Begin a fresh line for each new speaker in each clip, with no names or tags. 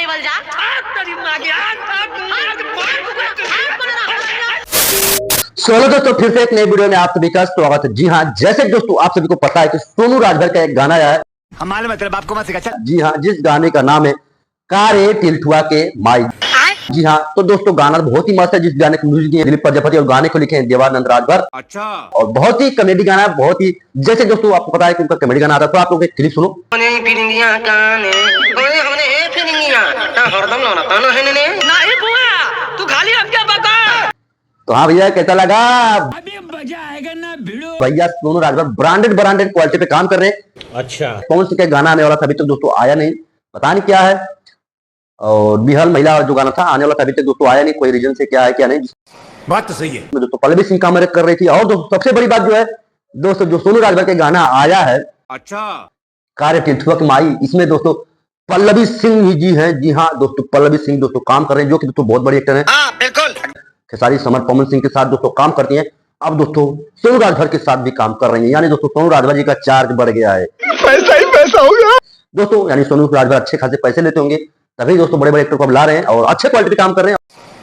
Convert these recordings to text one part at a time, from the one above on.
Level जा।
चलो दोस्तों, फिर से एक नई वीडियो में आप सभी का स्वागत है। जी हाँ, जैसे दोस्तों आप सभी को पता है कि सोनू राजभर का एक गाना आया है।
हमारे मतलब आपको मत सिखा।
जी हाँ, जिस गाने का नाम है कारे टिलठुआ के माई। जी हाँ, तो दोस्तों गाना बहुत ही मस्त है। जिस गाने को म्यूजिक दिए दिलीप प्रजापति और गाने को लिखे हैं देवानंद राजभर।
अच्छा।
और बहुत ही कॉमेडी गाना है, बहुत ही जैसे दोस्तों आपको पता है कि उनका कॉमेडी गाना आता है। तो आप लोग एक क्लिप सुनो। तो हाँ भैया, कैसा लगा?
अभी मजा आएगा ना भिड़ो।
भैया सोनू राजभर ब्रांडेड क्वालिटी पे काम कर रहे हैं।
अच्छा।
कौन से क्या गाना आने वाला था अभी तक दोस्तों आया नहीं, पता नहीं क्या है। और बिहार महिला जो गाना था आने वाला था, अभी तक दोस्तों आया नहीं, कोई रीजन से क्या है क्या नहीं।
बात तो सही है
दोस्तों पल्लवी सिंह काम कर रही थी। और दोस्तों सबसे बड़ी बात जो है दोस्तों, जो सोनू राजभर के गाना आया है
अच्छा
कार्य टिलठुआ की माई, इसमें दोस्तों पल्लवी सिंह जी हैं। जी हाँ दोस्तों, पल्लवी सिंह दोस्तों काम कर रहे हैं, जो कि दोस्तों बहुत बड़ी एक्टर है।
बिल्कुल।
खेसारी समर पवन सिंह के साथ दोस्तों काम करती हैं। अब दोस्तों सोनू राजभर के साथ भी काम कर रही हैं, यानी दोस्तों सोनू राजभर जी का चार्ज बढ़ गया है।
पैसा ही पैसा हो गया
दोस्तों, यानी सोनू राजभर अच्छे खासे पैसे लेते होंगे, तभी दोस्तों बड़े बड़े एक्टर को अब ला रहे हैं और अच्छे क्वालिटी पे काम कर रहे हैं।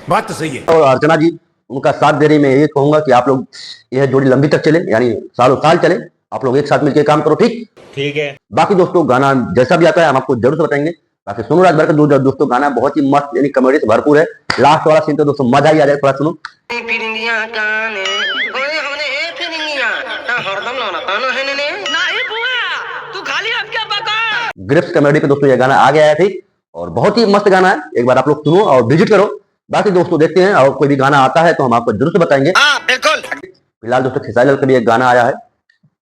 बात तो सही है।
और अर्चना जी उनका साथ दे रही। मैं ये कहूंगा कि आप लोग यह जोड़ी लंबी तक चले, यानी सालों साल चले। आप लोग एक साथ मिलकर काम करो, ठीक
है।
बाकी दोस्तों गाना जैसा भी आता है हम आपको जरूर से बताएंगे। बाकी सोनू राजभर का दोस्तों गाना बहुत ही मस्त, यानी कॉमेडी से भरपूर है। लास्ट वाला सीन तो दोस्तों मजा ही आ जाए, थोड़ा सुनो। ग्रिप्स कॉमेडी पे दोस्तों ये गाना आ गया है, ठीक। और बहुत ही मस्त गाना है, एक बार आप लोग सुनो और विजिट करो। बाकी दोस्तों देखते हैं, और कोई भी गाना आता है तो हम आपको जरूर से बताएंगे।
बिल्कुल।
फिलहाल दोस्तों खेसारी लाल का भी एक गाना आया है,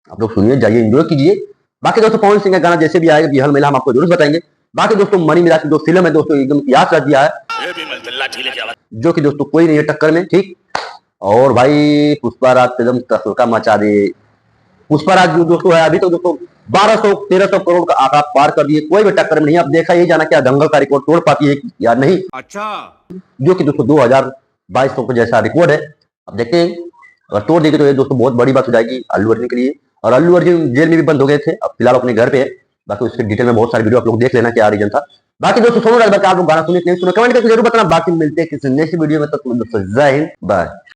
आप लोग सुनिए, जाइए एंजॉय कीजिए। बाकी दोस्तों पवन सिंह का गाना जैसे भी आएगा बिहार महिला हम आपको जरूर बताएंगे। बाकी दोस्तों मनी मिला की जो फिल्म है दोस्तों एकदम याद कर दिया है, जो कि दोस्तों कोई नहीं है टक्कर में, ठीक। और भाई पुष्पा राज एकदम तहलका मचा दे। पुष्पा राज जो दोस्तों है अभी तो दोस्तों 1200-1300 करोड़ का आंकड़ा पार कर दिए, कोई भी टक्कर में नहीं। अब देखा ये जाना क्या दंगल का रिकॉर्ड तोड़ पाती है या नहीं।
अच्छा।
जो कि दोस्तों 2022 को जैसा रिकॉर्ड है, अब देखते हैं अगर तोड़ देगी तो ये दोस्तों बहुत बड़ी बात हो जाएगी अल्लू अर्जुन के लिए। और अल्लू अर्जुन जेल में भी बंद हो गए थे, अब फिलहाल अपने घर पे है। बाकी उसके डिटेल में बहुत सारी वीडियो आप लोग देख लेना क्या रीजन था। बाकी दोस्तों सोनू राजभर का आप लोग गाना सुने नहीं सुने कमेंट करके जरूर बताना। बाकी मिलते हैं किसी नेक्स्ट वीडियो में, तब दोस्तों जय हिंद, बाय।